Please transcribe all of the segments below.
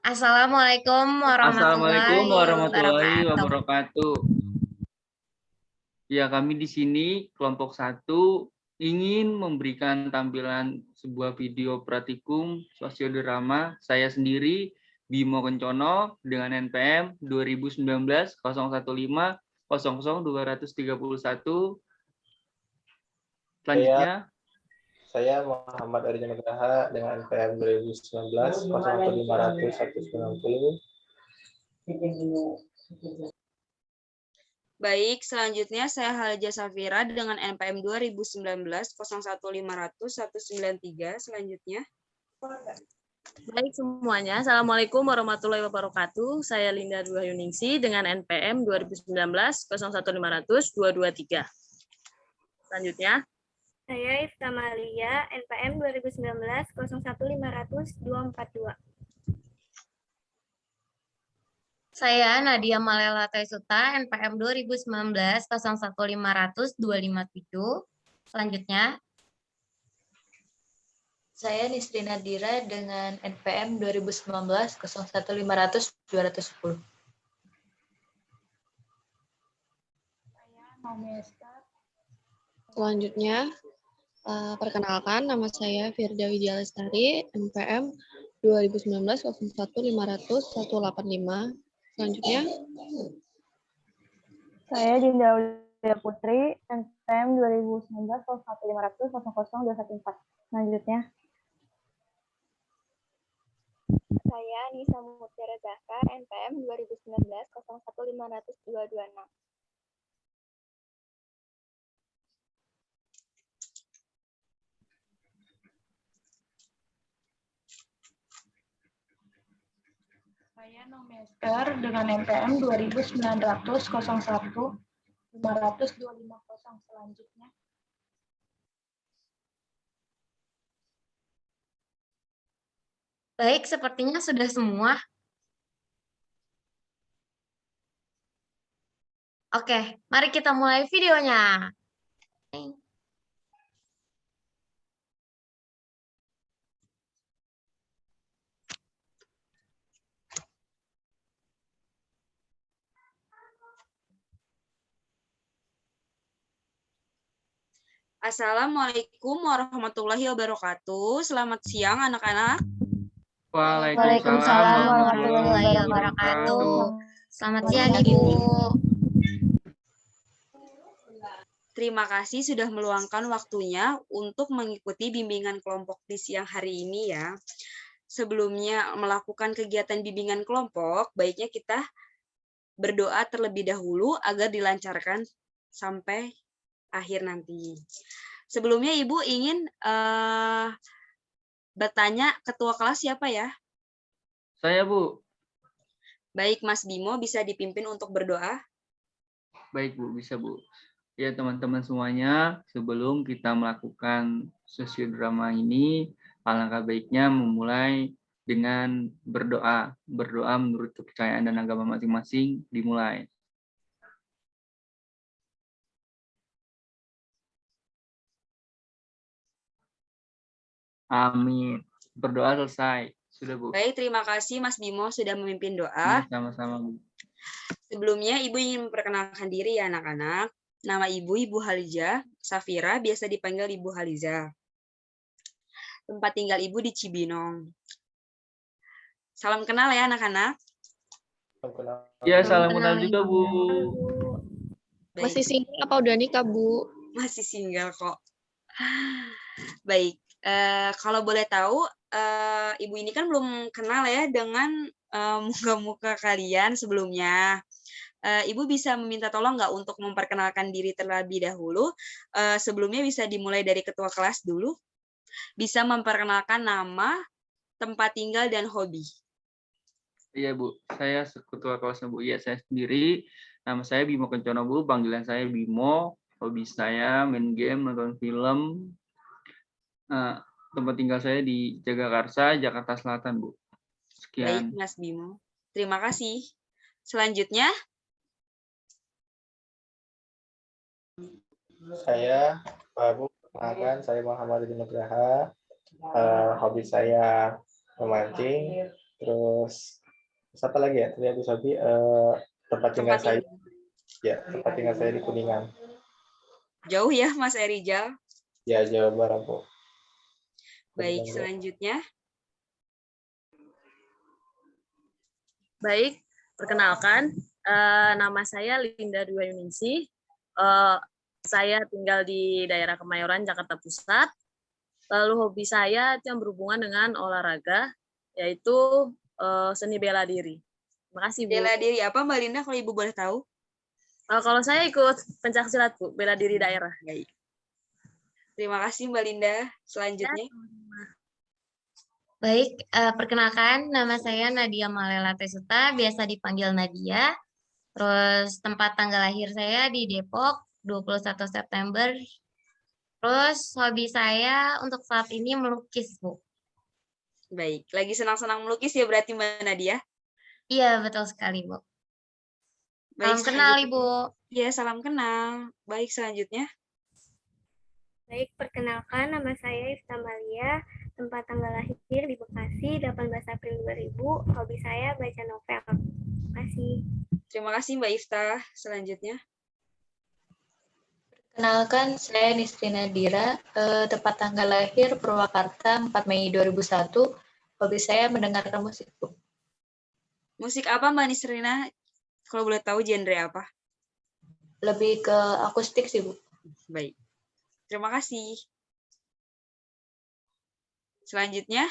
Assalamualaikum Assalamualaikum warahmatullahi warahmatullahi wabarakatuh. wabarakatuh. Ya, kami di sini kelompok 1 ingin memberikan tampilan sebuah video praktikum sosiodrama saya sendiri Bimo Kencono dengan NPM 2019-015-00231. Selanjutnya, Saya Muhammad Ardi Nugraha dengan NPM 2019 01500 190. Baik, selanjutnya saya Halja Safira dengan NPM 2019 01500 193. Selanjutnya. Baik semuanya, Assalamualaikum warahmatullahi wabarakatuh. Saya Linda Dwahyuningsi dengan NPM 2019 01500 223. Selanjutnya. Saya Ifta Malia, NPM 2019 01500 242. Saya Nadia Malela Taisuta, NPM 2019 01500 257. Selanjutnya. Saya Nisri Nadira dengan NPM 2019 01500 210. Saya Naomi Esther. Selanjutnya, perkenalkan nama saya Firda Widya Lestari, NPM 2019 01500 185. Selanjutnya. Saya Dinda Aulia Putri, NPM 2019 01500 00214. Selanjutnya. Saya Nisa Mutiara Zahra, NPM 2019 01500 226. Saya Naomi Esther dengan NPM 2019 01 500 250. Selanjutnya. Baik, sepertinya sudah semua. Oke, mari kita mulai videonya. Assalamualaikum warahmatullahi wabarakatuh. Selamat siang anak-anak. Waalaikumsalam warahmatullahi wabarakatuh. Selamat siang, Ibu. Terima kasih sudah meluangkan waktunya untuk mengikuti bimbingan kelompok di siang hari ini ya. Sebelumnya melakukan kegiatan bimbingan kelompok, baiknya kita berdoa terlebih dahulu agar dilancarkan sampai akhir nanti. Sebelumnya Ibu ingin bertanya ketua kelas siapa ya? Saya, Bu. Baik, Mas Bimo bisa dipimpin untuk berdoa. Baik, Bu, bisa, Bu. Ya, teman-teman semuanya, sebelum kita melakukan sosiodrama ini, alangkah baiknya memulai dengan berdoa. Berdoa menurut kepercayaan dan agama masing-masing dimulai. Amin. Berdoa selesai. Sudah, Bu. Baik, terima kasih Mas Bimo sudah memimpin doa. Sama-sama, Bu. Sebelumnya Ibu ingin memperkenalkan diri ya anak-anak. Nama Ibu, Ibu Halija Safira, biasa dipanggil Ibu Haliza. Tempat tinggal Ibu di Cibinong. Salam kenal ya anak-anak. Ya, salam kenal juga, Bu. Baik. Masih single apa udah nikah, Bu? Masih single kok. Baik, kalau boleh tahu, Ibu ini kan belum kenal ya dengan muka-muka kalian sebelumnya. Ibu bisa meminta tolong nggak untuk memperkenalkan diri terlebih dahulu? Sebelumnya bisa dimulai dari ketua kelas dulu. Bisa memperkenalkan nama, tempat tinggal, dan hobi. Iya, Bu. Saya ketua kelasnya, Bu. Iya, saya sendiri. Nama saya Bimo Kencono, Bu. Panggilan saya Bimo. Hobi saya main game, nonton film. Tempat tinggal saya di Jagakarsa, Jakarta Selatan, Bu. Sekian. Baik, Mas Bimo. Terima kasih. Selanjutnya. Saya, Pak Bu, perkenalkan saya Muhammad Ardi Nugraha. Hobi saya memancing. Terus apa lagi ya? Tadi Abu Sabi, tempat tinggal Tempat saya. tinggal. Ya, tempat tinggal saya di Kuningan. Jauh ya, Mas Erijal. Ya, Jawa Barat, Bu. Baik, selanjutnya. Baik, perkenalkan, nama saya Linda Dwi Yuningsih. Saya tinggal di daerah Kemayoran, Jakarta Pusat. Lalu hobi saya itu yang berhubungan dengan olahraga, yaitu seni bela diri. Terima kasih, Bu. Bela diri apa, Mbak Linda, kalau Ibu boleh tahu? Kalau saya ikut pencaksilat, Bu, bela diri daerah. Baik. Terima kasih, Mbak Linda. Selanjutnya. Baik, perkenalkan nama saya Nadia Malela Tesuta, biasa dipanggil Nadia. Terus tempat tanggal lahir saya di Depok, 21 September. Terus hobi saya untuk saat ini melukis, Bu. Baik, lagi senang-senang melukis ya berarti Mbak Nadia? Iya, betul sekali, Bu. Baik, Salam kenal, Ibu. Iya, salam kenal. Baik, selanjutnya. Baik, perkenalkan nama saya Ifta Malia, tempat tanggal lahir di Bekasi, 18 April 2000, hobi saya baca novel. Terima kasih. Terima kasih Mbak Ifta. Selanjutnya. Kenalkan, saya Nistrina Dira, tempat tanggal lahir Purwakarta 4 Mei 2001, hobi saya mendengarkan musik. Musik apa Mbak Nistrina? Kalau boleh tahu genre apa? Lebih ke akustik sih, Bu. Baik. Terima kasih. Selanjutnya.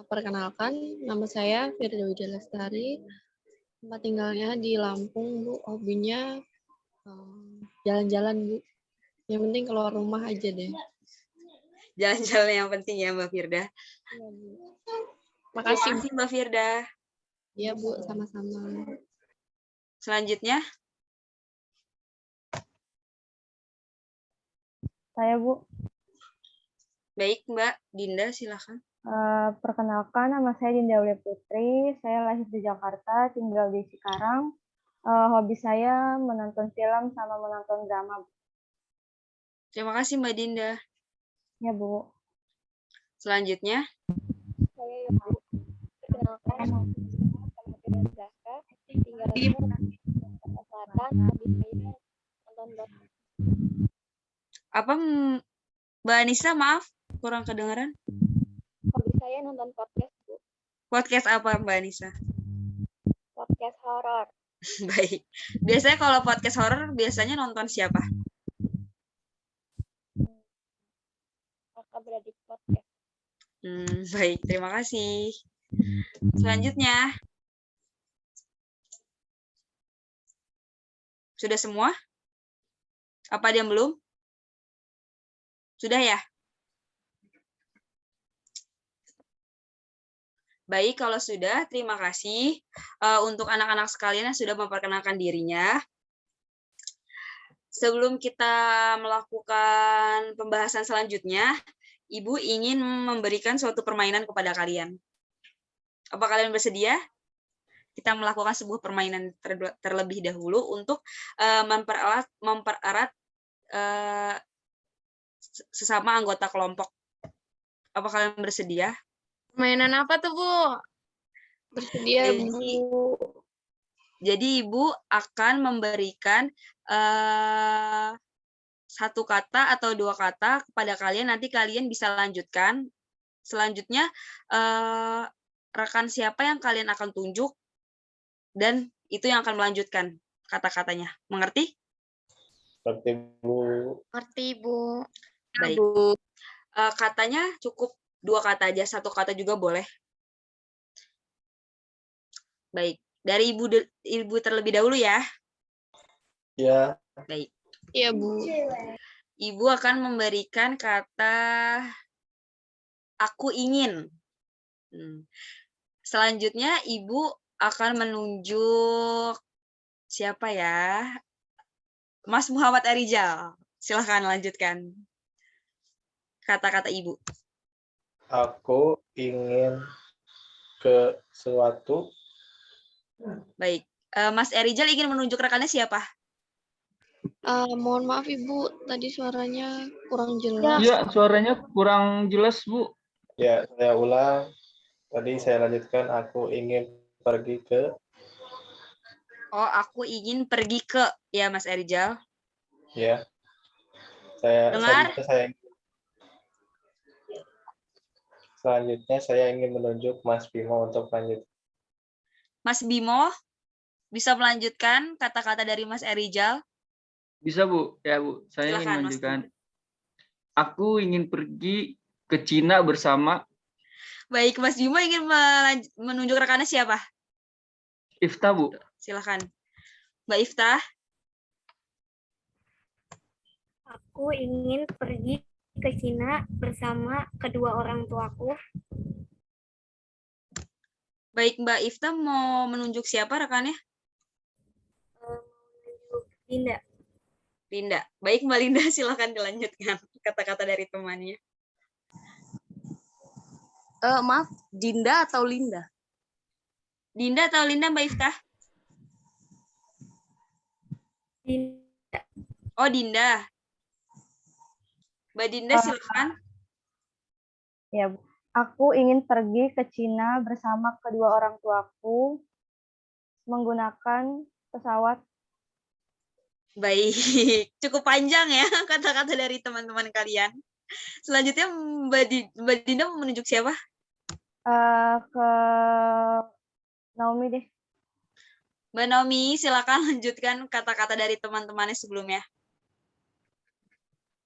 Perkenalkan, nama saya Firda Widya Lestari. Tempat tinggalnya di Lampung, Bu. Hobinya jalan-jalan, Bu. Yang penting keluar rumah aja deh. Jalan-jalan yang penting ya, Mbak Firda. Iya, Bu. Terima kasih, Mbak Firda. Iya, Bu. Sama-sama. Selanjutnya. Saya, Bu. Baik, Mbak Dinda, silakan. Perkenalkan, nama saya Dinda Aulia Putri. Saya lahir di Jakarta, tinggal di Cikarang. Hobi saya menonton film sama menonton drama. Terima kasih, Mbak Dinda. Ya, Bu. Selanjutnya. Saya, ya, Bu. Perkenalkan, nama saya Zaka, tinggal di Jakarta Selatan. Hobi saya nonton drama. Apa, Mbak Anissa, maaf, kurang kedengaran. Hobi saya nonton podcast, Bu. Podcast apa, Mbak Anissa? Podcast horor. Baik. Biasanya kalau podcast horor, biasanya nonton siapa? Kakak beradik podcast. Baik, terima kasih. Selanjutnya. Sudah semua? Apa ada yang belum? Sudah ya? Baik, kalau sudah, terima kasih untuk anak-anak sekalian yang sudah memperkenalkan dirinya. Sebelum kita melakukan pembahasan selanjutnya, Ibu ingin memberikan suatu permainan kepada kalian. Apa kalian bersedia? Kita melakukan sebuah permainan terlebih dahulu untuk mempererat sesama anggota kelompok. Apa kalian bersedia? Mainan apa tuh, Bu? Bersedia, Bu. Jadi Ibu akan memberikan satu kata atau dua kata kepada kalian. Nanti kalian bisa lanjutkan. Selanjutnya, rekan siapa yang kalian akan tunjuk, dan itu yang akan melanjutkan kata-katanya. Mengerti? Mengerti, Bu. Mengerti, Bu. Baik. Katanya cukup 2 kata aja, 1 kata juga boleh. Baik. Dari Ibu terlebih dahulu ya. Ya. Baik. Iya, Bu. Ibu akan memberikan kata aku ingin. Selanjutnya Ibu akan menunjuk siapa ya? Mas Muhammad Arijal. Silahkan lanjutkan kata-kata Ibu. Aku ingin ke suatu. Baik. Mas Arijal ingin menunjuk rekannya siapa? Mohon maaf, Ibu. Tadi suaranya kurang jelas. Iya, suaranya kurang jelas, Bu. Ya, saya ulang. Tadi saya lanjutkan, aku ingin pergi ke, Oh, aku ingin pergi ke, ya Mas Erijal. ya. Dengar? Selanjutnya saya ingin menunjuk Mas Bimo untuk lanjut. Mas Bimo, bisa melanjutkan kata-kata dari Mas Erijal? Bisa Bu, ya Bu. Saya ingin Silakan, Mas menunjukkan. Aku ingin pergi ke Cina bersama Baik, Mas Bimo ingin menunjuk rekannya siapa? Ifta Bu. Silakan. Mbak Iftah. Aku ingin pergi ke Cina bersama kedua orang tuaku. Baik, Mbak Iftah mau menunjuk siapa rekannya? Linda. Linda. Baik, Mbak Linda, silakan dilanjutkan kata-kata dari temannya. Maaf, Dinda atau Linda? Dinda atau Linda, Mbak Iftah? Dinda. Oh, Dinda. Mbak Dinda, silakan. Ya, Bu. Aku ingin pergi ke Cina bersama kedua orang tuaku menggunakan pesawat. Baik, cukup panjang ya kata-kata dari teman-teman kalian. Selanjutnya Mbak Dinda mau menunjuk siapa? Ke Naomi deh. Mbak Naomi, silakan lanjutkan kata-kata dari teman-temannya sebelumnya.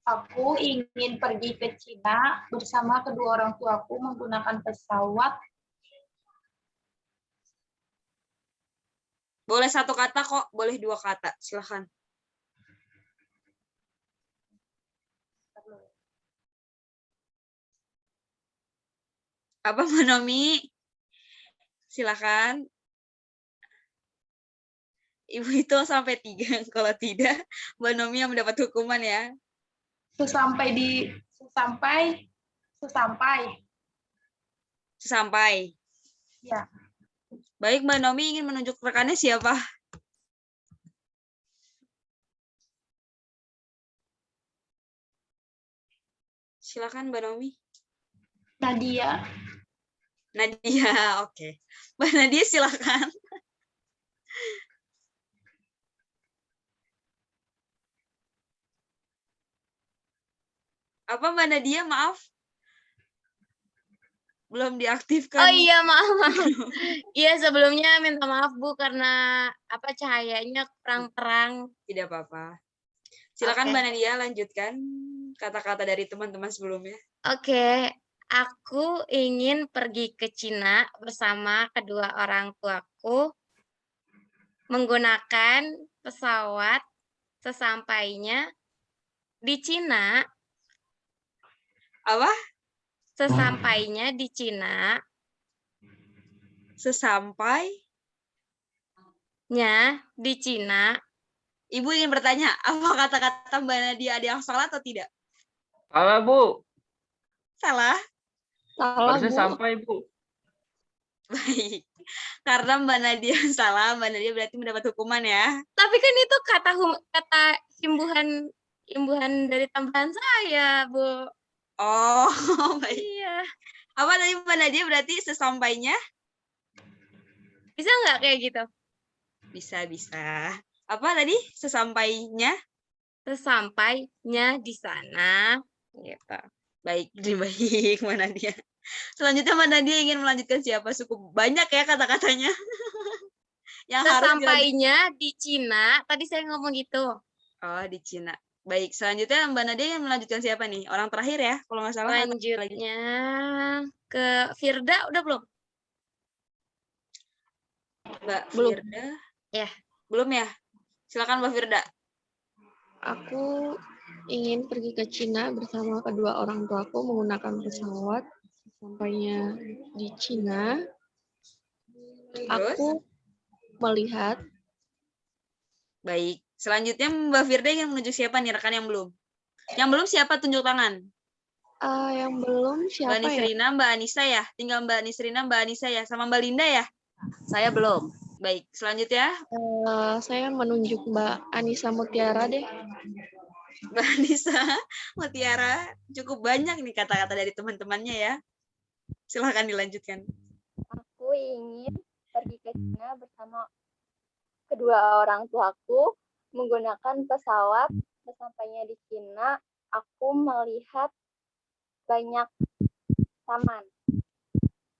Aku ingin pergi ke Cina bersama kedua orang tuaku menggunakan pesawat. Boleh satu kata kok, boleh dua kata. Silakan. Apa Mbak Naomi? Silakan. Ibu itu sampai 3. Kalau tidak, Mbak Naomi yang mendapat hukuman ya. Sesampai. Ya. Baik, Mbak Naomi ingin menunjuk rekannya siapa? Silakan Mbak Naomi. Nadia. Nadia, oke. Mbak Nadia silakan. Apa Mbak Nadia, maaf? Belum diaktifkan. Oh iya, maaf. Iya, sebelumnya minta maaf Bu karena cahayanya kurang-terang. Tidak apa-apa. Silakan Oke. Mbak Nadia lanjutkan kata-kata dari teman-teman sebelumnya. Oke, aku ingin pergi ke Cina bersama kedua orang tuaku menggunakan pesawat. Sesampainya di Cina. Apa? Sesampainya di Cina. Sesampainya di Cina. Ibu ingin bertanya, apa kata-kata Mbak Nadia ada yang salah atau tidak? Salah Bu. Salah? Harusnya sampai Bu. Baik. Karena Mbak Nadia salah, Mbak Nadia berarti mendapat hukuman ya. Tapi kan itu kata imbuhan dari tambahan saya, Bu. Oh, baik. Iya. Apa tadi Mbak Nadia berarti sesampainya? Bisa nggak kayak gitu? Bisa. Apa tadi? Sesampainya? Sesampainya di sana. Gitu. Baik, baik Mbak Nadia. Selanjutnya Mbak Nadia ingin melanjutkan siapa? Cukup banyak ya kata-katanya. Yang sesampainya di Cina. Tadi saya ngomong gitu. Oh, di Cina. Baik, selanjutnya Mbak Nadia yang melanjutkan siapa nih? Orang terakhir ya, kalau nggak salah. Selanjutnya ke Firda, udah belum? Mbak Belum. Firda? Ya. Belum ya? Silakan Mbak Firda. Aku ingin pergi ke Cina bersama kedua orang tuaku menggunakan pesawat. Sampainya di Cina, aku melihat. Baik. Selanjutnya Mbak Firda ingin menuju siapa nih, rekan yang belum? Yang belum siapa tunjuk tangan? Yang belum siapa Mbak Nisrina, ya? Mbak Anissa ya? Tinggal Mbak Nisrina, Mbak Anissa ya? Sama Mbak Linda ya? Saya belum. Baik, selanjutnya. Saya menunjuk Mbak Anissa Mutiara deh. Mbak Anissa Mutiara, cukup banyak nih kata-kata dari teman-temannya ya. Silahkan dilanjutkan. ingin pergi ke Cina bersama kedua orang tuaku menggunakan pesawat. Sesampainya di Cina, aku melihat banyak taman.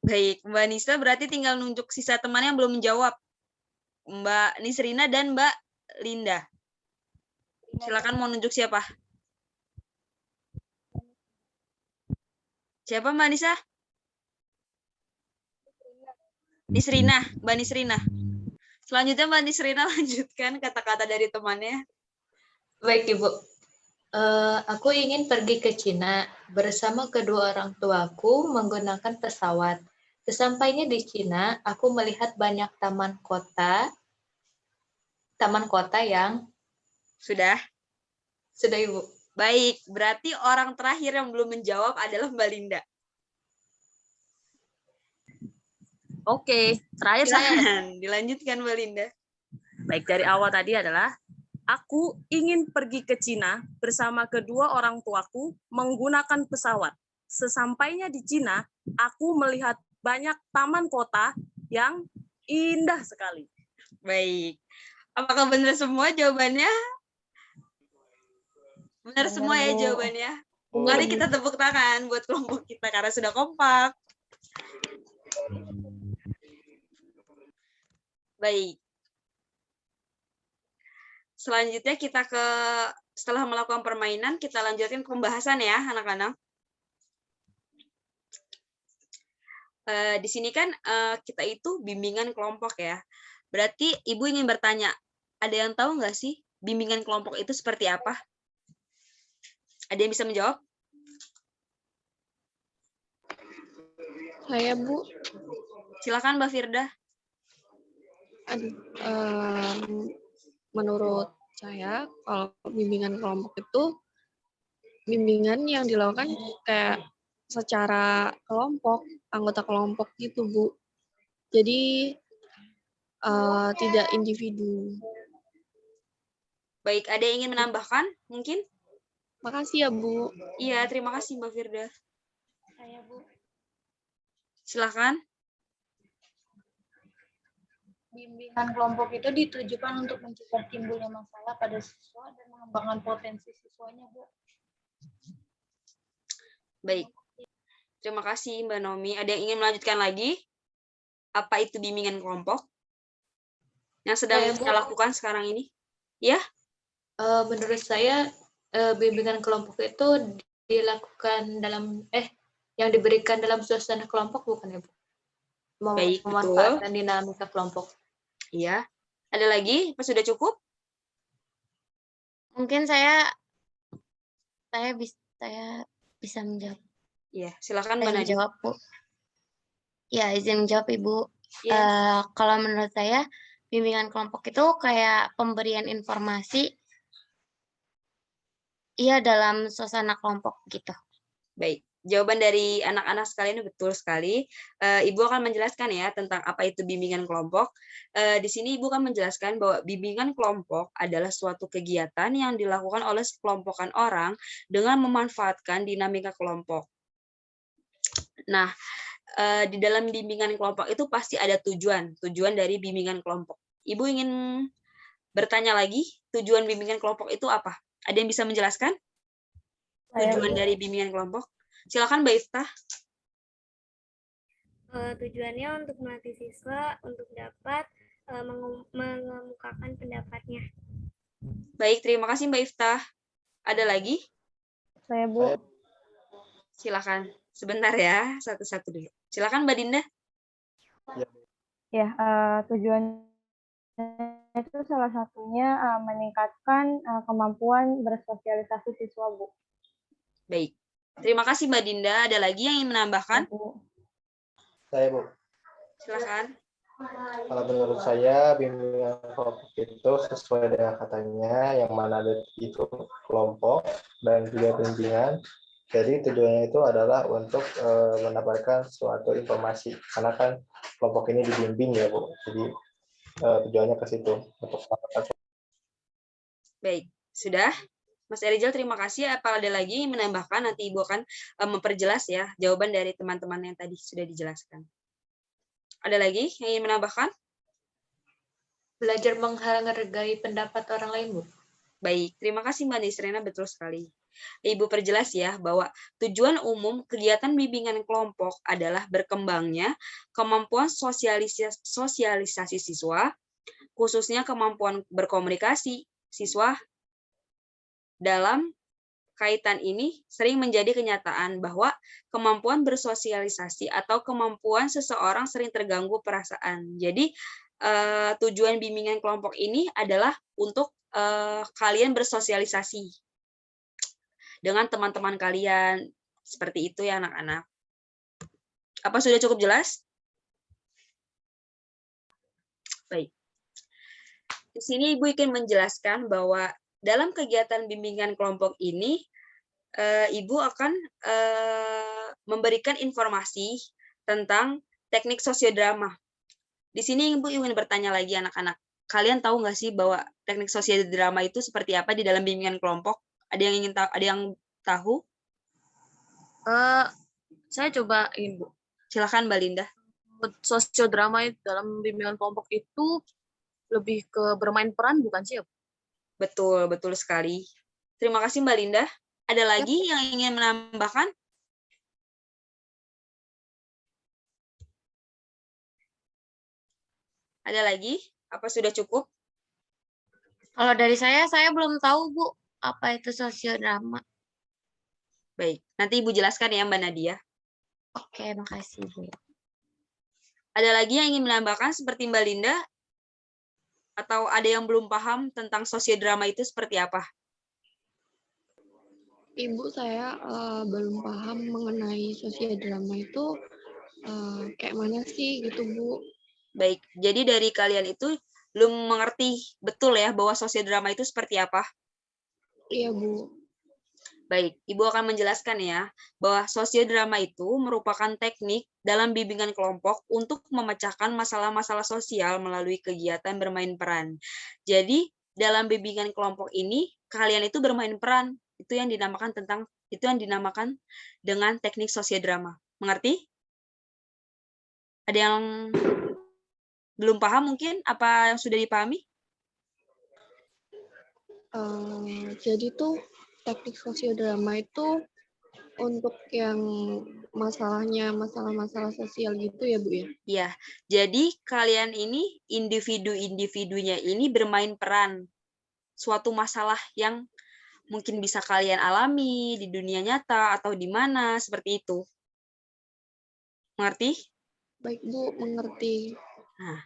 Baik, Mbak Nisa berarti tinggal nunjuk sisa teman yang belum menjawab. Mbak Nisrina dan Mbak Linda. Silakan mau nunjuk siapa? Siapa Mbak Nisa? Nisrina, Mbak Nisrina. Selanjutnya Mbak Nisrina lanjutkan kata-kata dari temannya. Baik, Ibu. Aku ingin pergi ke Cina bersama kedua orang tuaku menggunakan pesawat. Sesampainya di Cina, aku melihat banyak taman kota yang Sudah? sudah, Ibu. Baik, berarti orang terakhir yang belum menjawab adalah Mbak Linda. Oke, terakhir saya. Silakan, dilanjutkan Mbak Linda. Baik, dari awal tadi adalah aku ingin pergi ke Cina bersama kedua orang tuaku menggunakan pesawat. Sesampainya di Cina, aku melihat banyak taman kota yang indah sekali. Baik. Apakah benar semua jawabannya? Benar semua ya Bu. jawabannya. Mari kita tepuk tangan buat kelompok kita karena sudah kompak. Baik. Selanjutnya setelah melakukan permainan, kita lanjutkan pembahasan ya, anak-anak. Di sini kan kita itu bimbingan kelompok ya. Berarti Ibu ingin bertanya, ada yang tahu nggak sih bimbingan kelompok itu seperti apa? Ada yang bisa menjawab? Saya, Bu. Silakan Mbak Firda. Menurut saya, kalau bimbingan kelompok itu bimbingan yang dilakukan kayak secara kelompok, anggota kelompok gitu, Bu. Jadi tidak individu. Baik, ada yang ingin menambahkan mungkin? Makasih ya, Bu. Iya, terima kasih Mbak Firda. Saya, Bu. Silakan. Bimbingan kelompok itu ditujukan untuk mencegah timbulnya masalah pada siswa dan mengembangkan potensi siswanya, Bu. Baik. Terima kasih Mbak Nomi. Ada yang ingin melanjutkan lagi? Apa itu bimbingan kelompok yang sedang kita lakukan sekarang ini? Ya? Menurut saya, bimbingan kelompok itu dilakukan yang diberikan dalam suasana kelompok, bukan ya, Bu? Baik, Memanfaatkan dinamika kelompok. Iya. Ada lagi? Apa sudah cukup? Mungkin saya bisa menjawab. Iya, silakan Mbak Saya Nadia. menjawab, Bu. Ya, izin menjawab, Ibu. Iya. Kalau menurut saya, bimbingan kelompok itu kayak pemberian informasi dalam suasana kelompok gitu. Baik, jawaban dari anak-anak sekalian betul sekali. Ibu akan menjelaskan ya tentang apa itu bimbingan kelompok. Di sini Ibu akan menjelaskan bahwa bimbingan kelompok adalah suatu kegiatan yang dilakukan oleh sekelompokan orang dengan memanfaatkan dinamika kelompok. Nah, di dalam bimbingan kelompok itu pasti ada tujuan dari bimbingan kelompok. Ibu ingin bertanya lagi, tujuan bimbingan kelompok itu apa? Ada yang bisa menjelaskan? Tujuan dari bimbingan kelompok? Silakan Mbak Iftah. Tujuannya untuk melatih siswa untuk dapat mengemukakan pendapatnya. Baik, terima kasih Mbak Iftah. Ada lagi? Saya, Bu. Silakan. Sebentar ya, satu-satu dulu. Silakan Mbak Dinda. Ya, tujuannya itu salah satunya meningkatkan kemampuan bersosialisasi siswa, Bu. Baik. Terima kasih Mbak Dinda. Ada lagi yang ingin menambahkan? Saya, Bu. Silakan. Kalau menurut saya, bimbingan kelompok itu sesuai dengan katanya, yang mana ada itu kelompok dan juga bimbingan. Jadi tujuannya itu adalah untuk mendapatkan suatu informasi. Karena kan kelompok ini dibimbing ya, Bu. Jadi tujuannya ke situ. Baik, sudah. Mas Erijal, terima kasih. Apa ada lagi yang menambahkan? Nanti Ibu akan memperjelas ya jawaban dari teman-teman yang tadi sudah dijelaskan. Ada lagi yang ingin menambahkan? Belajar menghargai pendapat orang lain, Bu. Baik, terima kasih Mbak Nisrena, betul sekali. Ibu perjelas ya bahwa tujuan umum kegiatan bimbingan kelompok adalah berkembangnya kemampuan sosialisasi siswa, khususnya kemampuan berkomunikasi siswa. Dalam kaitan ini sering menjadi kenyataan bahwa kemampuan bersosialisasi atau kemampuan seseorang sering terganggu perasaan. Jadi tujuan bimbingan kelompok ini adalah untuk kalian bersosialisasi dengan teman-teman kalian. Seperti itu ya anak-anak. Apa sudah cukup jelas? Baik. Di sini Ibu ingin menjelaskan bahwa dalam kegiatan bimbingan kelompok ini, Ibu akan memberikan informasi tentang teknik sosiodrama. Di sini Ibu ingin bertanya lagi anak-anak, kalian tahu nggak sih bahwa teknik sosiodrama itu seperti apa di dalam bimbingan kelompok? Ada yang ingin tahu? Ada yang tahu? Saya coba ingin, Bu. Silakan Mbak Linda. Sosiodrama dalam bimbingan kelompok itu lebih ke bermain peran, bukan sih? Betul, betul sekali. Terima kasih Mbak Linda. Ada lagi yang ingin menambahkan? Ada lagi? Apa sudah cukup? Kalau dari saya belum tahu, Bu, apa itu sosiodrama. Baik, nanti Ibu jelaskan ya Mbak Nadia. Oke, makasih, Bu. Ada lagi yang ingin menambahkan seperti Mbak Linda? Atau ada yang belum paham tentang sosiodrama itu seperti apa? Ibu, saya belum paham mengenai sosiodrama itu kayak mana sih gitu, Bu. Baik, jadi dari kalian itu belum mengerti betul ya bahwa sosiodrama itu seperti apa? Iya, Bu. Baik, Ibu akan menjelaskan ya bahwa sosiodrama itu merupakan teknik dalam bimbingan kelompok untuk memecahkan masalah-masalah sosial melalui kegiatan bermain peran. Jadi, dalam bimbingan kelompok ini kalian itu bermain peran. Itu yang dinamakan dengan teknik sosiodrama. Mengerti? Ada yang belum paham mungkin? Apa yang sudah dipahami? Jadi tuh teknik sosiodrama itu untuk yang masalah-masalah sosial gitu ya, Bu ya? Ya, jadi kalian ini individu-individunya ini bermain peran suatu masalah yang mungkin bisa kalian alami di dunia nyata atau di mana, seperti itu. Mengerti? Baik, Bu, mengerti. Nah,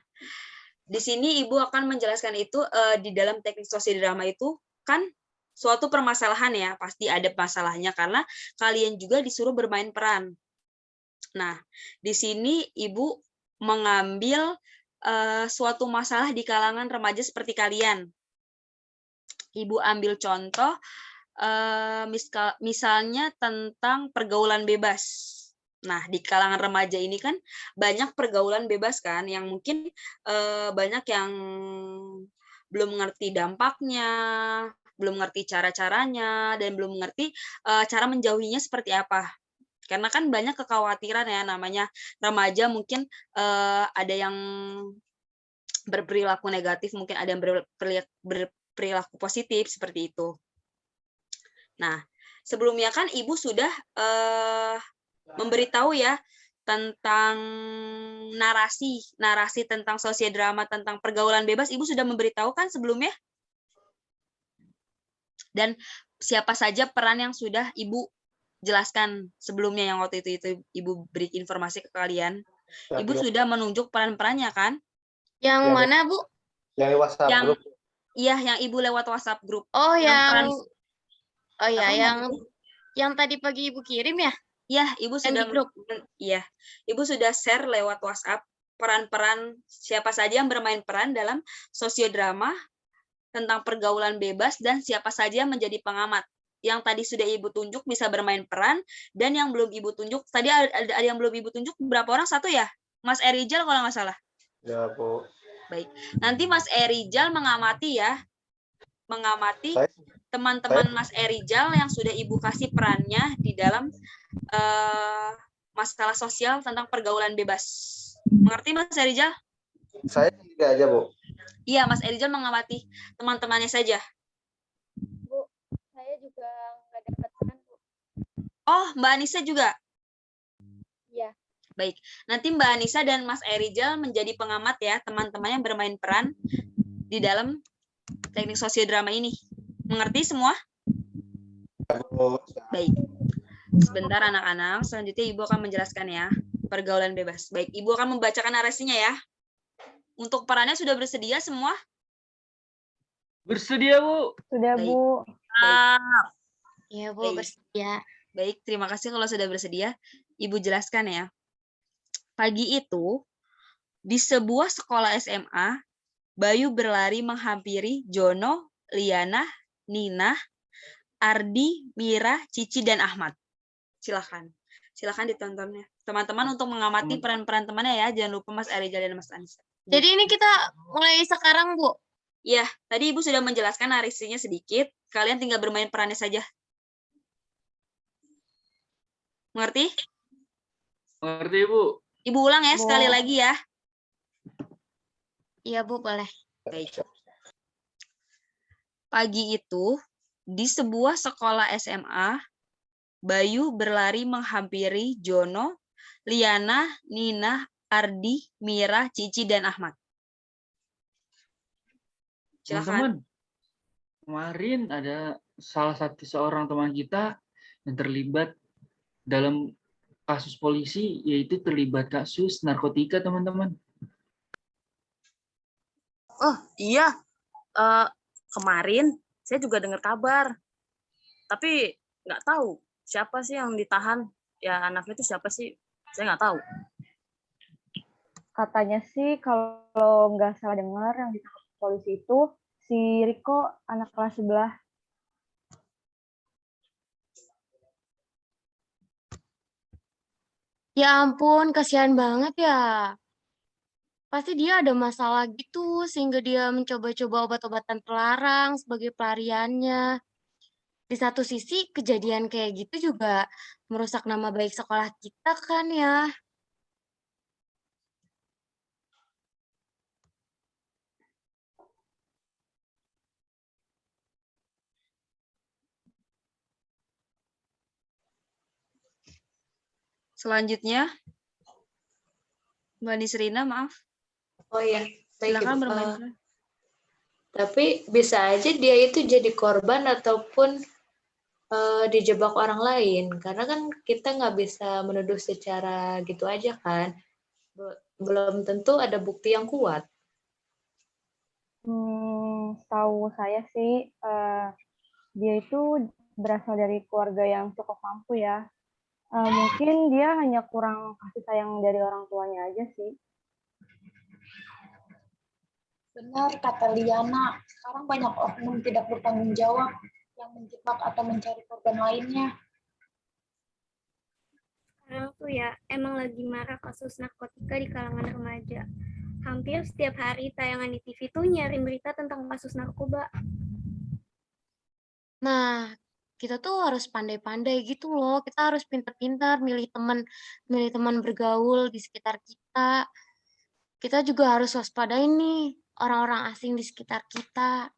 di sini Ibu akan menjelaskan itu di dalam teknik sosiodrama itu kan suatu permasalahan ya, pasti ada masalahnya karena kalian juga disuruh bermain peran. Nah, di sini Ibu mengambil suatu masalah di kalangan remaja seperti kalian. Ibu ambil contoh misalnya tentang pergaulan bebas. Nah, di kalangan remaja ini kan banyak pergaulan bebas kan, yang mungkin banyak yang belum mengerti dampaknya, belum mengerti cara-caranya, dan belum mengerti cara menjauhinya seperti apa. Karena kan banyak kekhawatiran ya, namanya remaja mungkin ada yang berperilaku negatif, mungkin ada yang berperilaku positif, seperti itu. Nah, sebelumnya kan Ibu sudah memberitahu ya tentang narasi tentang sosiodrama, tentang pergaulan bebas, Ibu sudah memberitahu kan sebelumnya? Dan siapa saja peran yang sudah Ibu jelaskan sebelumnya yang waktu itu Ibu beri informasi ke kalian? Ibu sudah menunjuk peran-perannya kan? Yang mana, Bu? Yang di WhatsApp grup. Iya, yang Ibu lewat WhatsApp grup. Oh, yang tadi pagi Ibu kirim ya? Iya, Ibu sudah grup. Iya. Ibu sudah share lewat WhatsApp peran-peran siapa saja yang bermain peran dalam sosiodrama tentang pergaulan bebas dan siapa saja menjadi pengamat. Yang tadi sudah Ibu tunjuk bisa bermain peran dan yang belum Ibu tunjuk, tadi ada yang belum Ibu tunjuk berapa orang? Satu ya? Mas Erijal kalau nggak salah. Ya, Bu. Baik. Nanti Mas Erijal mengamati ya. Mengamati teman-teman Mas Erijal yang sudah Ibu kasih perannya di dalam masalah sosial tentang pergaulan bebas. Mengerti Mas Erijal? Saya sendiri aja, Bu. Iya, Mas Erijal mengamati teman-temannya saja. Bu, saya juga nggak dapat peran, Bu. Oh, Mbak Anissa juga? Iya. Baik, nanti Mbak Anissa dan Mas Erijal menjadi pengamat ya, teman-teman yang bermain peran di dalam teknik sosiodrama ini. Mengerti semua? Bu. Baik. Sebentar anak-anak, selanjutnya Ibu akan menjelaskan ya, pergaulan bebas. Baik, Ibu akan membacakan narasinya ya. Untuk perannya sudah bersedia semua? Bersedia, Bu. Sudah, Baik. Bu. Baik. Iya, Bu, Baik. bersedia. Baik, terima kasih kalau sudah bersedia. Ibu jelaskan ya. Pagi itu, di sebuah sekolah SMA, Bayu berlari menghampiri Jono, Liana, Nina, Ardi, Mira, Cici, dan Ahmad. Silakan. Silakan ditontonnya. Teman-teman untuk mengamati peran-peran temannya ya. Jangan lupa Mas Erijal dan Mas Anissa. Jadi ini kita mulai sekarang, Bu. Iya, tadi Ibu sudah menjelaskan narasinya sedikit. Kalian tinggal bermain perannya saja. Mengerti? Mengerti, Bu? Ibu ulang ya, Bu. sekali lagi ya. Iya, Bu, boleh. Baik. Pagi itu, di sebuah sekolah SMA, Bayu berlari menghampiri Jono, Liana, Nina, Ardi, Mira, Cici, dan Ahmad. Silakan. Teman-teman, kemarin ada salah satu seorang teman kita yang terlibat dalam kasus polisi, yaitu terlibat kasus narkotika, teman-teman. Oh iya, kemarin saya juga dengar kabar, tapi nggak tahu siapa sih yang ditahan. Ya anaknya itu siapa sih? Saya nggak tahu. Katanya sih kalau nggak salah dengar yang ditangkap polisi itu si Riko, anak kelas sebelah. Ya ampun, kasihan banget ya. Pasti dia ada masalah gitu, sehingga dia mencoba-coba obat-obatan terlarang sebagai pelariannya. Di satu sisi, kejadian kayak gitu juga merusak nama baik sekolah kita kan ya. Selanjutnya, Mbak Nisrina, maaf. Oh ya, baik Silakan Ibu. bermain peran. Tapi bisa aja dia itu jadi korban ataupun dijebak orang lain, karena kan kita nggak bisa menuduh secara gitu aja kan. Belum tentu ada bukti yang kuat. Tahu saya sih dia itu berasal dari keluarga yang cukup mampu ya. Mungkin dia hanya kurang kasih sayang dari orang tuanya aja sih. Benar kata Liana, sekarang banyak oknum tidak bertanggung jawab yang menjebak atau mencari korban lainnya. Sekarang tuh ya, emang lagi marak kasus narkotika di kalangan remaja. Hampir setiap hari tayangan di TV tuh nyarin berita tentang kasus narkoba. Nah, kita tuh harus pandai-pandai gitu loh. Kita harus pintar-pintar milih teman bergaul di sekitar kita. Kita juga harus waspadain nih orang-orang asing di sekitar kita.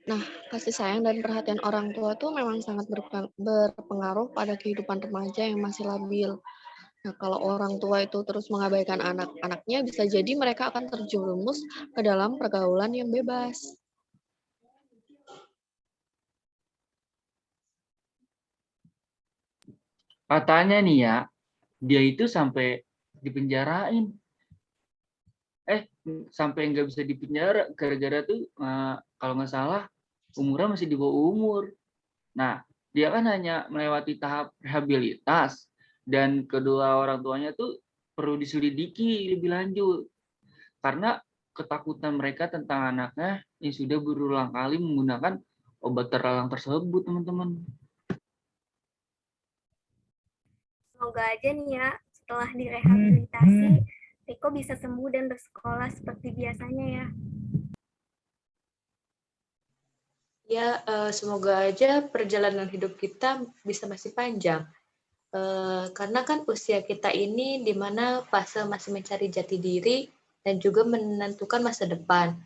Nah, kasih sayang dan perhatian orang tua tuh memang sangat berpengaruh pada kehidupan remaja yang masih labil. Nah, kalau orang tua itu terus mengabaikan anak-anaknya, bisa jadi mereka akan terjerumus ke dalam pergaulan yang bebas. Katanya nih ya, dia itu sampai dipenjarain. Sampai nggak bisa dipenjara gara-gara tuh kalau nggak salah umurnya masih di bawah umur. Nah, dia kan hanya melewati tahap rehabilitas dan kedua orang tuanya tuh perlu diselidiki lebih lanjut karena ketakutan mereka tentang anaknya yang sudah berulang kali menggunakan obat terlarang tersebut, teman-teman. Semoga aja nih ya, setelah direhabilitasi, Riko bisa sembuh dan bersekolah seperti biasanya ya. Ya, semoga aja perjalanan hidup kita bisa masih panjang. Karena kan usia kita ini di mana fase masih mencari jati diri dan juga menentukan masa depan.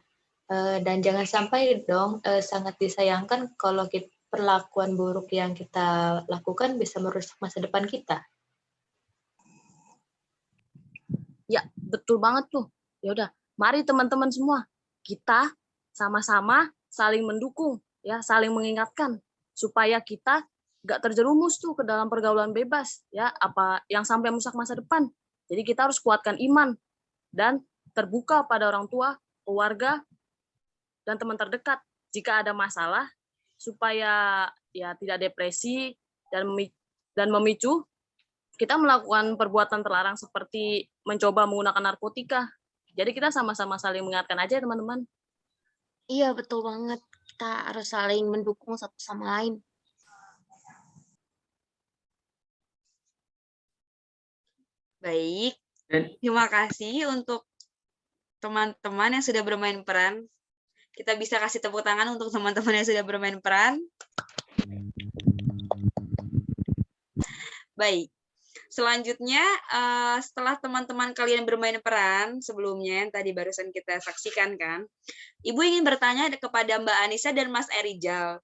Dan jangan sampai dong sangat disayangkan kalau perlakuan buruk yang kita lakukan bisa merusak masa depan kita. Ya, betul banget tuh. Ya udah, mari teman-teman semua kita sama-sama saling mendukung, ya, saling mengingatkan supaya kita nggak terjerumus tuh ke dalam pergaulan bebas, ya, apa yang sampai merusak masa depan. Jadi kita harus kuatkan iman dan terbuka pada orang tua, keluarga, dan teman terdekat jika ada masalah supaya ya tidak depresi dan memicu kita melakukan perbuatan terlarang seperti mencoba menggunakan narkotika. Jadi kita sama-sama saling mengingatkan aja ya teman-teman. Iya, betul banget. Kita harus saling mendukung satu sama lain. Baik, Dan terima kasih untuk teman-teman yang sudah bermain peran. Kita bisa kasih tepuk tangan untuk teman-teman yang sudah bermain peran. Baik. Selanjutnya, setelah teman-teman kalian bermain peran sebelumnya yang tadi barusan kita saksikan kan, Ibu ingin bertanya kepada Mbak Anissa dan Mas Erijal.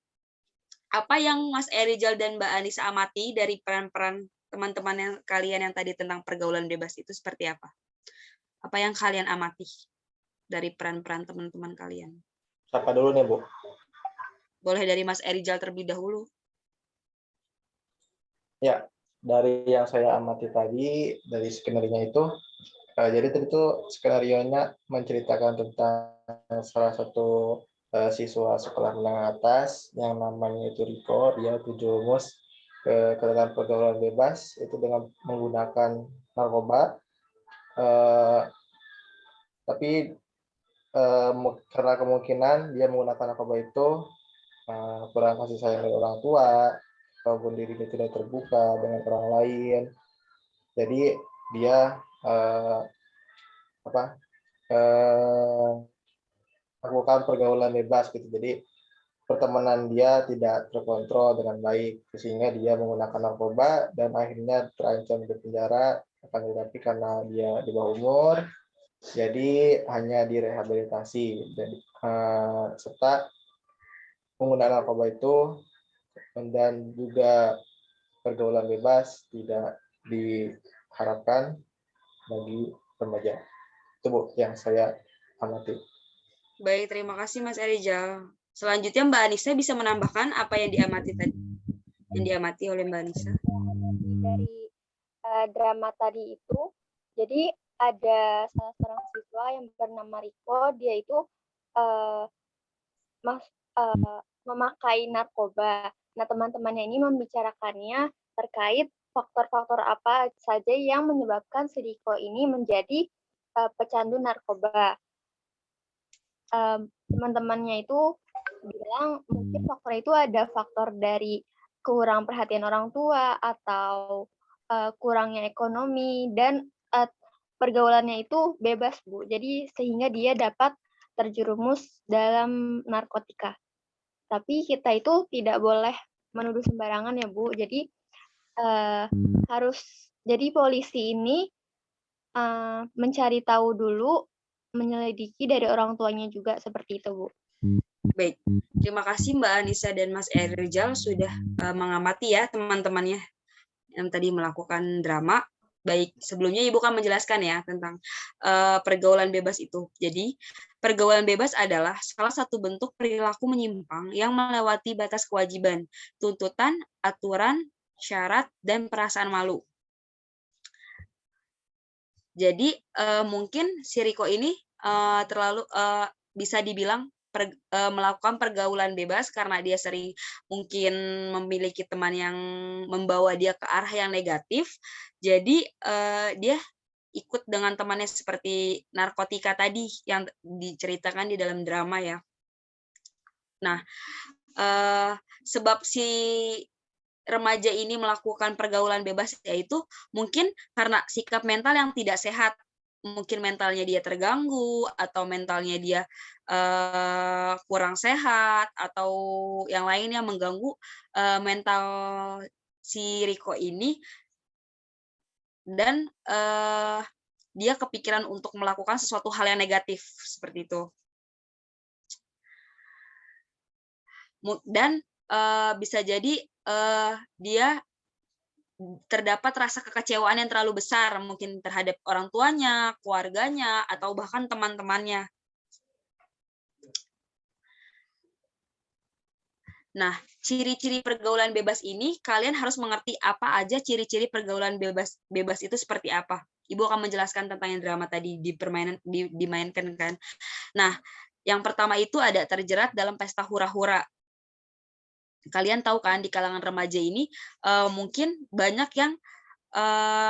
Apa yang Mas Erijal dan Mbak Anissa amati dari peran-peran teman-teman kalian yang tadi tentang pergaulan bebas itu seperti apa? Apa yang kalian amati dari peran-peran teman-teman kalian? Siapa dulu nih, Bu? Boleh dari Mas Erijal terlebih dahulu. Ya, dari yang saya amati tadi, dari skenario itu, jadi tadi itu skenario-nya menceritakan tentang salah satu siswa sekolah menengah atas yang namanya itu Riko. Dia terjerumus ke dalam pergaulan bebas itu dengan menggunakan narkoba. Tapi karena kemungkinan dia menggunakan narkoba itu kurang kasih sayang dari orang tua, ataupun dirinya tidak terbuka dengan orang lain. Jadi dia melakukan pergaulan bebas gitu. Jadi pertemanan dia tidak terkontrol dengan baik, sehingga dia menggunakan narkoba dan akhirnya terancam di penjara. Akan tetapi karena dia di bawah umur, jadi hanya direhabilitasi dan serta penggunaan narkoba itu dan juga pergaulan bebas tidak diharapkan bagi remaja. Itu Bu yang saya amati. Baik, terima kasih Mas Erijal. Selanjutnya Mbak Anissa bisa menambahkan apa yang diamati tadi, yang diamati oleh Mbak Anissa. Dari drama tadi itu, jadi ada salah seorang siswa yang bernama Riko, dia itu memakai narkoba. Nah, teman-temannya ini membicarakannya terkait faktor-faktor apa saja yang menyebabkan si Riko ini menjadi pecandu narkoba. Teman-temannya itu bilang mungkin faktor itu ada faktor dari kurang perhatian orang tua atau kurangnya ekonomi dan pergaulannya itu bebas, Bu. Jadi sehingga dia dapat terjerumus dalam narkotika. Tapi kita itu tidak boleh menuduh sembarangan ya, Bu. Jadi jadi polisi ini mencari tahu dulu, menyelidiki dari orang tuanya juga, seperti itu, Bu. Baik, terima kasih Mbak Anissa dan Mas Erijal sudah mengamati ya teman-temannya yang tadi melakukan drama. Baik, sebelumnya Ibu kan menjelaskan ya tentang pergaulan bebas itu. Jadi, pergaulan bebas adalah salah satu bentuk perilaku menyimpang yang melewati batas kewajiban, tuntutan, aturan, syarat, dan perasaan malu. Jadi, mungkin si Riko ini terlalu bisa dibilang melakukan pergaulan bebas karena dia sering mungkin memiliki teman yang membawa dia ke arah yang negatif. Jadi dia ikut dengan temannya seperti narkotika tadi yang diceritakan di dalam drama ya. Nah, sebab si remaja ini melakukan pergaulan bebas yaitu mungkin karena sikap mental yang tidak sehat mungkin mentalnya dia terganggu, atau mentalnya dia kurang sehat, atau yang lainnya mengganggu mental si Riko ini, dan dia kepikiran untuk melakukan sesuatu hal yang negatif seperti itu. Dan bisa jadi dia terdapat rasa kekecewaan yang terlalu besar, mungkin terhadap orang tuanya, keluarganya, atau bahkan teman-temannya. Nah, ciri-ciri pergaulan bebas ini, kalian harus mengerti apa aja ciri-ciri pergaulan bebas itu seperti apa. Ibu akan menjelaskan tentang yang drama tadi dimainkan kan. Nah, yang pertama itu ada terjerat dalam pesta hura-hura. Kalian tahu kan di kalangan remaja ini mungkin banyak yang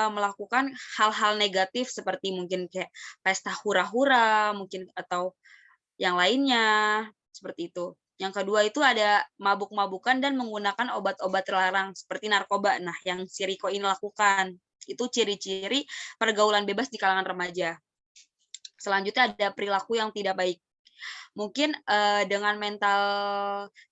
melakukan hal-hal negatif seperti mungkin kayak pesta hura-hura, mungkin atau yang lainnya seperti itu. Yang kedua itu ada mabuk-mabukan dan menggunakan obat-obat terlarang seperti narkoba. Nah, yang si Riko ini lakukan itu ciri-ciri pergaulan bebas di kalangan remaja. Selanjutnya ada perilaku yang tidak baik. Mungkin dengan mental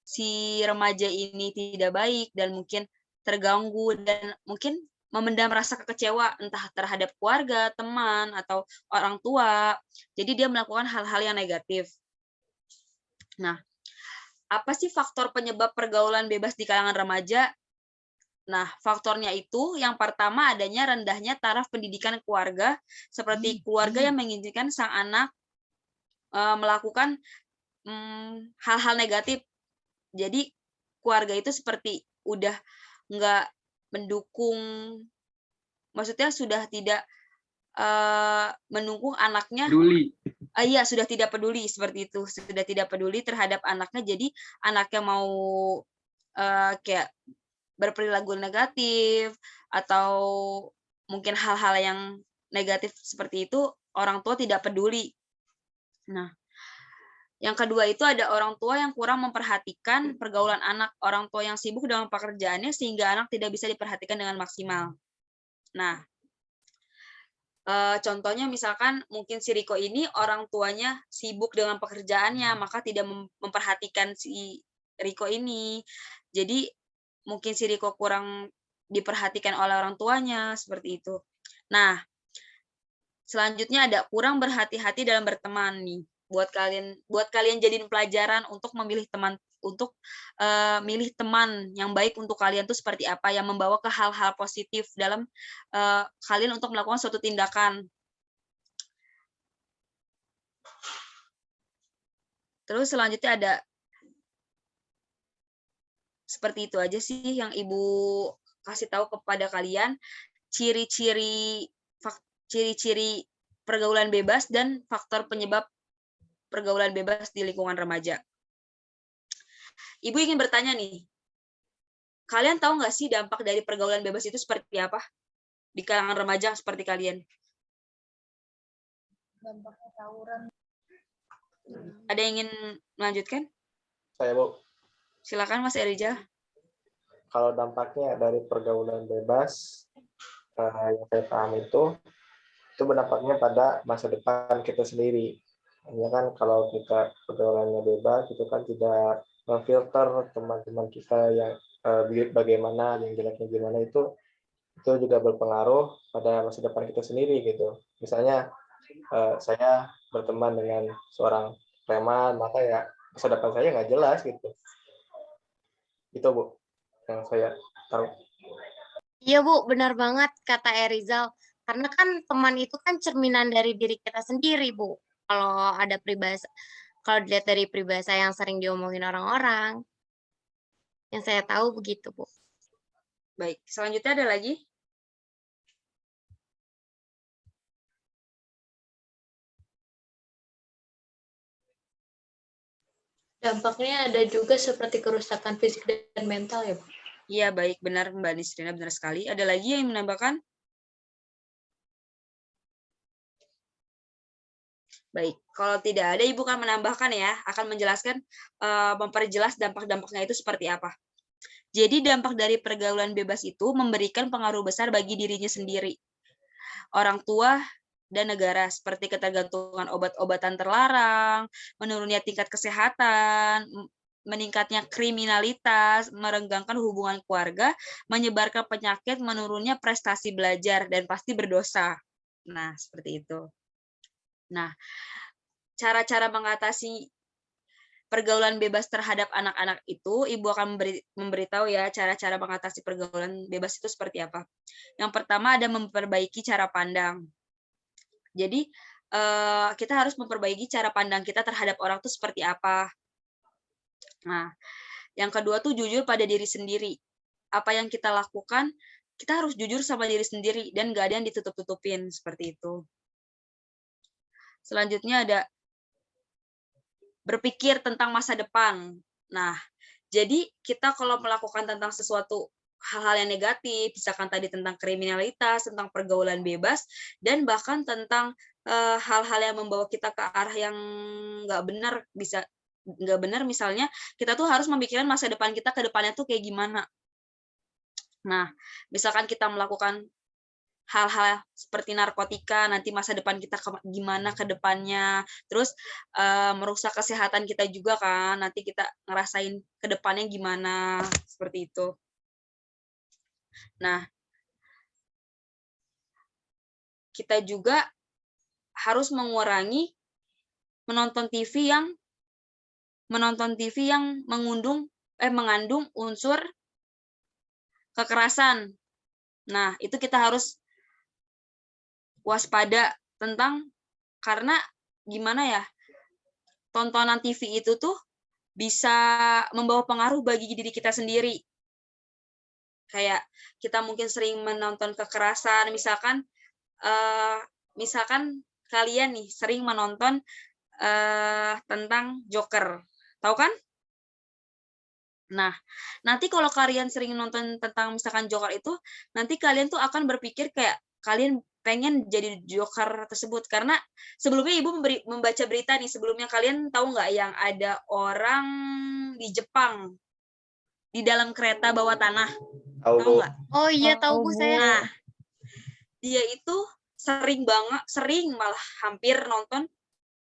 si remaja ini tidak baik dan mungkin terganggu dan mungkin memendam rasa kekecewa entah terhadap keluarga, teman, atau orang tua. Jadi dia melakukan hal-hal yang negatif. Nah, apa sih faktor penyebab pergaulan bebas di kalangan remaja? Nah, faktornya itu yang pertama adanya rendahnya taraf pendidikan keluarga, seperti keluarga yang mengizinkan sang anak melakukan hal-hal negatif. Jadi keluarga itu seperti udah nggak mendukung, maksudnya sudah tidak mendukung anaknya. Peduli. Iya, sudah tidak peduli seperti itu, sudah tidak peduli terhadap anaknya. Jadi anaknya mau kayak berperilaku negatif atau mungkin hal-hal yang negatif seperti itu, orang tua tidak peduli. Nah, yang kedua itu ada orang tua yang kurang memperhatikan pergaulan anak, orang tua yang sibuk dengan pekerjaannya sehingga anak tidak bisa diperhatikan dengan maksimal. Nah, contohnya misalkan mungkin si Riko ini orang tuanya sibuk dengan pekerjaannya, maka tidak memperhatikan si Riko ini. Jadi mungkin si Riko kurang diperhatikan oleh orang tuanya, seperti itu. Nah, selanjutnya ada kurang berhati-hati dalam berteman nih. Buat kalian jadiin pelajaran untuk memilih teman, untuk milih teman yang baik untuk kalian tuh seperti apa, yang membawa ke hal-hal positif dalam kalian untuk melakukan suatu tindakan. Terus selanjutnya ada seperti itu aja sih yang Ibu kasih tahu kepada kalian, ciri-ciri pergaulan bebas dan faktor penyebab pergaulan bebas di lingkungan remaja. Ibu ingin bertanya nih, kalian tahu nggak sih dampak dari pergaulan bebas itu seperti apa di kalangan remaja seperti kalian? Dampaknya tawuran. Ada yang ingin melanjutkan? Saya, Bu. Silakan Mas Erija. Kalau dampaknya dari pergaulan bebas, yang saya paham itu berdampaknya pada masa depan kita sendiri. Hanya kan kalau kita pergaulannya bebas, itu kan tidak memfilter teman-teman kita yang bagaimana, yang jeleknya gimana, itu juga berpengaruh pada masa depan kita sendiri gitu. Misalnya saya berteman dengan seorang preman, maka ya masa depan saya nggak jelas gitu. Itu, Bu, yang saya tahu. Iya Bu, benar banget kata Erizal. Karena kan teman itu kan cerminan dari diri kita sendiri Bu. Kalau ada peribahasa, kalau dilihat dari peribahasa yang sering diomongin orang-orang, yang saya tahu begitu Bu. Baik, selanjutnya ada lagi? Dampaknya ada juga seperti kerusakan fisik dan mental ya Bu? Iya, baik, benar Mbak Nisrina, benar sekali. Ada lagi yang menambahkan? Baik, kalau tidak ada, Ibu akan menambahkan ya, akan menjelaskan, memperjelas dampak-dampaknya itu seperti apa. Jadi dampak dari pergaulan bebas itu memberikan pengaruh besar bagi dirinya sendiri. Orang tua dan negara seperti ketergantungan obat-obatan terlarang, menurunnya tingkat kesehatan, meningkatnya kriminalitas, merenggangkan hubungan keluarga, menyebarkan penyakit, menurunnya prestasi belajar, dan pasti berdosa. Nah, seperti itu. Nah, cara-cara mengatasi pergaulan bebas terhadap anak-anak itu, Ibu akan memberitahu ya cara-cara mengatasi pergaulan bebas itu seperti apa. Yang pertama ada memperbaiki cara pandang. Jadi, kita harus memperbaiki cara pandang kita terhadap orang itu seperti apa. Nah, yang kedua tuh jujur pada diri sendiri. Apa yang kita lakukan, kita harus jujur sama diri sendiri dan nggak ada yang ditutup-tutupin, seperti itu. Selanjutnya ada berpikir tentang masa depan. Nah, jadi kita kalau melakukan tentang sesuatu hal-hal yang negatif, misalkan tadi tentang kriminalitas, tentang pergaulan bebas, dan bahkan tentang hal-hal yang membawa kita ke arah yang nggak benar, misalnya kita tuh harus memikirkan masa depan kita ke depannya tuh kayak gimana. Nah, misalkan kita melakukan hal-hal seperti narkotika, nanti masa depan kita gimana ke depannya, terus merusak kesehatan kita juga kan, nanti kita ngerasain ke depannya gimana, seperti itu. Nah, kita juga harus mengurangi menonton TV yang mengandung unsur kekerasan. Nah, itu kita harus waspada karena gimana ya, tontonan TV itu tuh bisa membawa pengaruh bagi diri kita sendiri. Kayak kita mungkin sering menonton kekerasan, misalkan kalian nih sering menonton tentang Joker, tahu kan? Nah, nanti kalau kalian sering nonton tentang misalkan Joker itu, nanti kalian tuh akan berpikir kayak kalian pengen jadi Joker tersebut. Karena sebelumnya Ibu membaca berita nih, sebelumnya kalian tahu nggak yang ada orang di Jepang di dalam kereta bawah tanah? Tahu nggak? Oh iya, tahu Bu saya. Nah, dia itu sering malah hampir nonton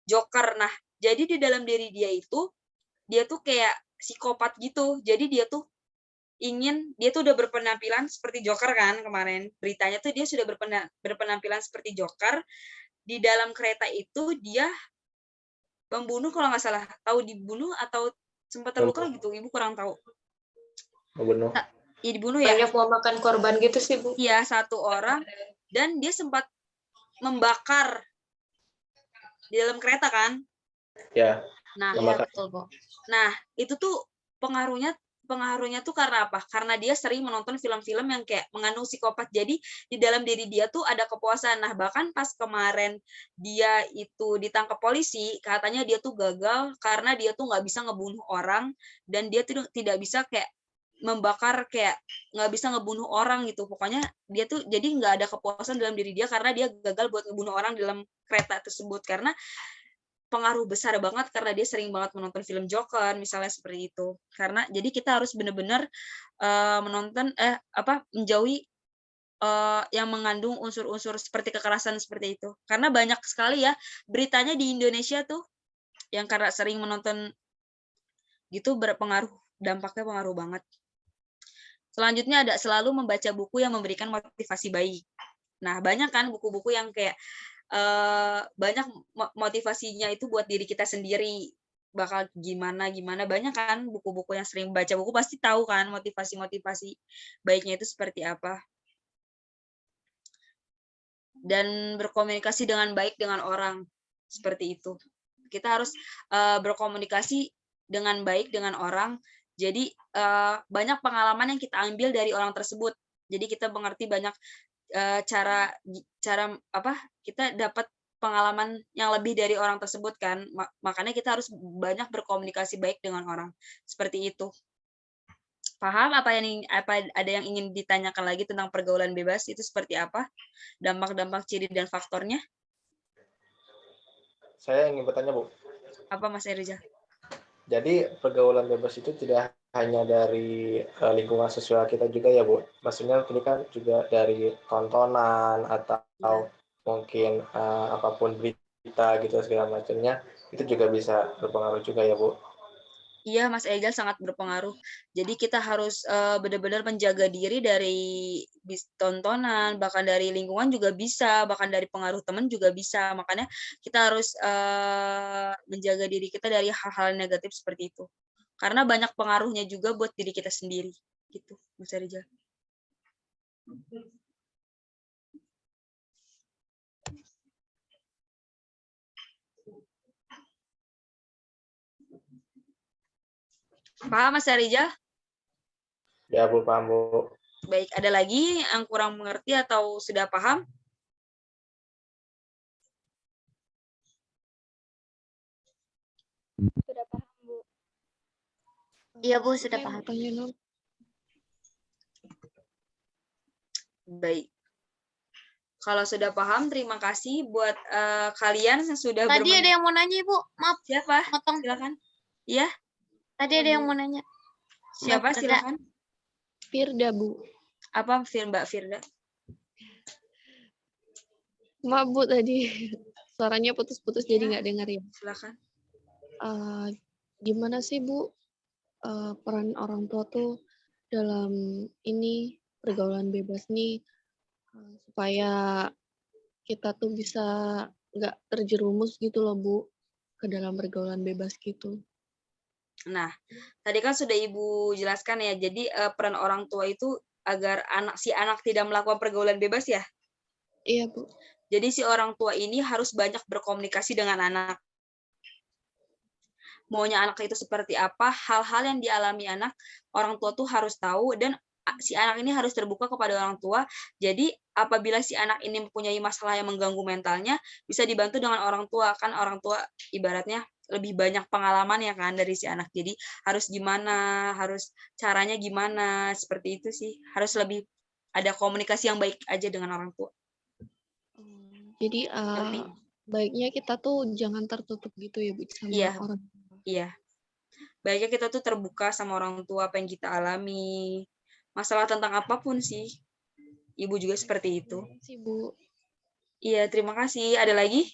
Joker. Nah, jadi di dalam diri dia tuh kayak psikopat gitu. Jadi dia tuh udah berpenampilan seperti Joker kan kemarin. Beritanya tuh dia sudah berpenampilan seperti Joker. Di dalam kereta itu dia membunuh, kalau nggak salah, tahu dibunuh atau sempat terluka gitu. Ibu kurang tahu. Membunuh. Iya, dibunuh ya. Banyak memakan korban gitu sih, Bu. Iya, satu orang. Dan dia sempat membakar di dalam kereta kan. Ya. Nah, iya betul, Bu. Nah, itu tuh pengaruhnya tuh karena apa? Karena dia sering menonton film-film yang kayak mengandung psikopat. Jadi di dalam diri dia tuh ada kepuasan. Nah, bahkan pas kemarin dia itu ditangkap polisi, katanya dia tuh gagal karena dia tuh nggak bisa ngebunuh orang dan dia tuh tidak bisa kayak membakar, kayak nggak bisa ngebunuh orang gitu. Pokoknya dia tuh jadi nggak ada kepuasan dalam diri dia karena dia gagal buat ngebunuh orang dalam kereta tersebut. Karena pengaruh besar banget karena dia sering banget menonton film Joker misalnya seperti itu. Karena jadi kita harus benar-benar menjauhi yang mengandung unsur-unsur seperti kekerasan seperti itu. Karena banyak sekali ya beritanya di Indonesia tuh yang karena sering menonton gitu dampaknya pengaruh banget. Selanjutnya ada selalu membaca buku yang memberikan motivasi baik. Nah, banyak kan buku-buku yang kayak banyak motivasinya itu buat diri kita sendiri, bakal gimana banyak kan buku-buku yang sering baca buku pasti tahu kan motivasi baiknya itu seperti apa. Dan berkomunikasi dengan baik dengan orang, seperti itu. Kita harus berkomunikasi dengan baik dengan orang. Jadi banyak pengalaman yang kita ambil dari orang tersebut. Jadi kita mengerti banyak cara kita dapat pengalaman yang lebih dari orang tersebut kan. Makanya kita harus banyak berkomunikasi baik dengan orang. Seperti itu. Paham ada yang ingin ditanyakan lagi tentang pergaulan bebas itu seperti apa? Dampak-dampak, ciri dan faktornya? Saya ingin bertanya, Bu. Apa Mas Erja? Jadi pergaulan bebas itu tidak hanya dari lingkungan sosial kita juga ya, Bu. Maksudnya ini kan juga dari tontonan atau mungkin apapun berita gitu segala macamnya, itu juga bisa berpengaruh juga ya Bu. Iya, Mas Ejal sangat berpengaruh. Jadi kita harus benar-benar menjaga diri dari tontonan, bahkan dari lingkungan juga bisa, bahkan dari pengaruh teman juga bisa. Makanya kita harus menjaga diri kita dari hal-hal negatif seperti itu. Karena banyak pengaruhnya juga buat diri kita sendiri. Gitu, Mas Ejal. Paham Mas Rijal? Ya Bu, paham Bu. Baik, ada lagi yang kurang mengerti atau sudah paham? Sudah paham, Bu. Iya Bu, sudah paham. Baik. Kalau sudah paham, terima kasih buat kalian yang sudah Tadi ada yang mau nanya Ibu, maaf. Siapa? Potong. Silakan. Iya. Tadi ada yang mau nanya. Siapa? Silakan. Firda, Bu. Apa Mbak Firda? Maaf, Bu, tadi suaranya putus-putus jadi nggak dengar ya. Silakan. Gimana sih, Bu, peran orang tua tuh dalam ini pergaulan bebas nih, supaya kita tuh bisa nggak terjerumus gitu loh, Bu, ke dalam pergaulan bebas gitu. Nah, tadi kan sudah Ibu jelaskan ya, jadi peran orang tua itu agar si anak tidak melakukan pergaulan bebas ya? Iya, Bu. Jadi si orang tua ini harus banyak berkomunikasi dengan anak. Maunya anak itu seperti apa, hal-hal yang dialami anak, orang tua tuh harus tahu, dan si anak ini harus terbuka kepada orang tua. Jadi apabila si anak ini mempunyai masalah yang mengganggu mentalnya, bisa dibantu dengan orang tua. Kan orang tua ibaratnya lebih banyak pengalaman ya kan dari si anak. Jadi harus gimana, harus caranya gimana, seperti itu sih. Harus lebih ada komunikasi yang baik aja dengan orang tua. Jadi baiknya kita tuh jangan tertutup gitu ya, Bu, sama orang tua. Iya. Baiknya kita tuh terbuka sama orang tua apa yang kita alami. Masalah tentang apapun sih. Ibu juga seperti itu. Terima kasih, Bu. Iya, terima kasih. Ada lagi?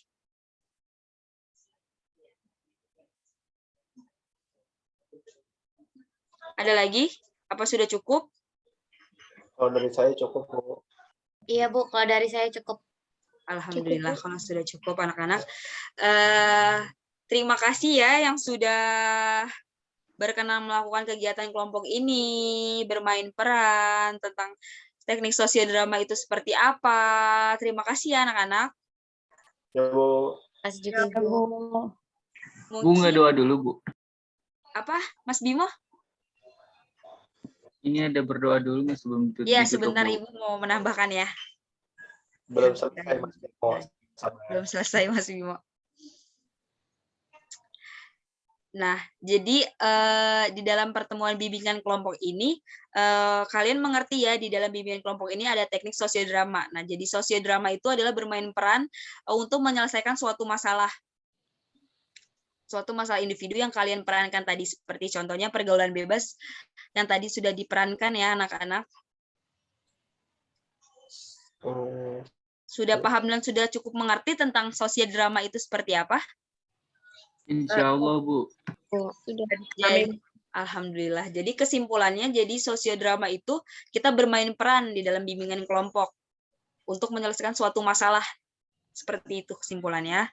Ada lagi? Apa sudah cukup? Kalau dari saya cukup Bu. Iya Bu, kalau dari saya cukup. Alhamdulillah kalau sudah cukup anak-anak. Terima kasih ya yang sudah berkenan melakukan kegiatan kelompok ini, bermain peran tentang teknik sosiodrama itu seperti apa. Terima kasih ya anak-anak. Ya Bu. Terima kasih juga Bu. Bu nggak doa dulu Bu. Apa, Mas Bimo? Ini ada berdoa dulu nggak sebelum itu? Iya, sebentar Ibu mau menambahkan ya. Belum selesai Mas Bimo. Belum selesai Mas Bimo. Nah, jadi di dalam pertemuan bimbingan kelompok ini, kalian mengerti ya, di dalam bimbingan kelompok ini ada teknik sosiodrama. Nah, jadi sosiodrama itu adalah bermain peran untuk menyelesaikan suatu masalah individu yang kalian perankan tadi, seperti contohnya pergaulan bebas yang tadi sudah diperankan ya anak-anak. Sudah paham dan sudah cukup mengerti tentang sosiodrama itu seperti apa? Insya Allah Bu. Sudah. Jadi, alhamdulillah. Jadi kesimpulannya, jadi sosiodrama itu kita bermain peran di dalam bimbingan kelompok untuk menyelesaikan suatu masalah. Seperti itu kesimpulannya.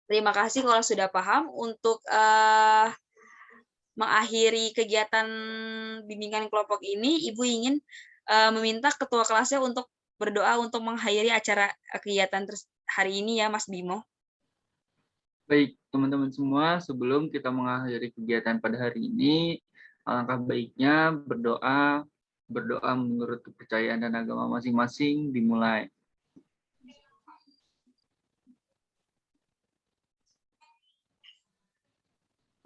Terima kasih kalau sudah paham. Untuk mengakhiri kegiatan bimbingan kelompok ini, Ibu ingin meminta ketua kelasnya untuk berdoa untuk mengakhiri acara kegiatan hari ini ya, Mas Bimo. Baik, teman-teman semua, sebelum kita mengakhiri kegiatan pada hari ini, alangkah baiknya berdoa menurut kepercayaan dan agama masing-masing dimulai.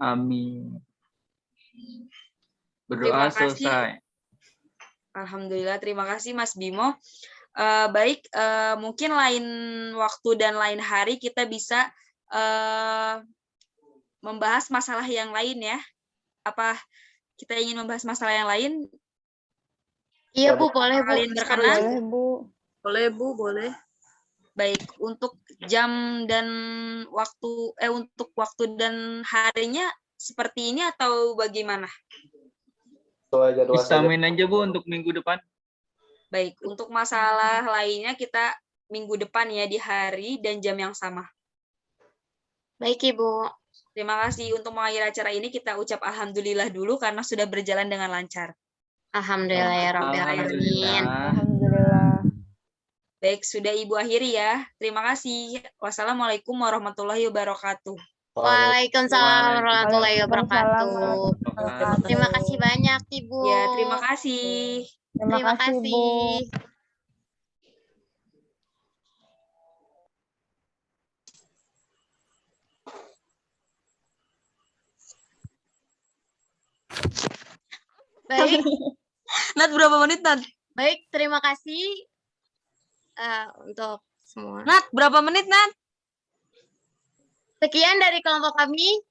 Amin. Berdoa selesai. Alhamdulillah, terima kasih Mas Bimo. Baik, mungkin lain waktu dan lain hari kita bisa membahas masalah yang lain ya. Apa kita ingin membahas masalah yang lain? Iya Bu, boleh Bu. Kalian berkenan? Boleh Bu. Boleh, Bu, boleh. Baik, untuk jam dan untuk waktu dan harinya seperti ini atau bagaimana? Sesuai jadwal saja. Disamain aja Bu untuk minggu depan. Baik, untuk masalah lainnya kita minggu depan ya di hari dan jam yang sama. Baik, Ibu. Terima kasih. Untuk mengakhiri acara ini kita ucap alhamdulillah dulu karena sudah berjalan dengan lancar. Alhamdulillah ya Rabbil Alamin. Alhamdulillah. Alhamdulillah. Baik, sudah Ibu akhiri ya. Terima kasih. Wassalamualaikum warahmatullahi wabarakatuh. Waalaikumsalam warahmatullahi wabarakatuh. Waalaikumsalam. Terima kasih banyak, Ibu. Ya, terima kasih. Terima kasih, Bu. Baik, Nat, berapa menit, Nat? baik. Terima kasih untuk semua. Nat, berapa menit, Nat? Sekian dari kelompok kami.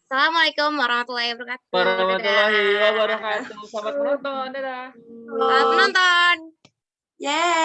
Assalamualaikum warahmatullahi wabarakatuh. Warahmatullahi Dadah. wabarakatuh. Selamat menonton. Dadah. Selamat menonton. Yeay.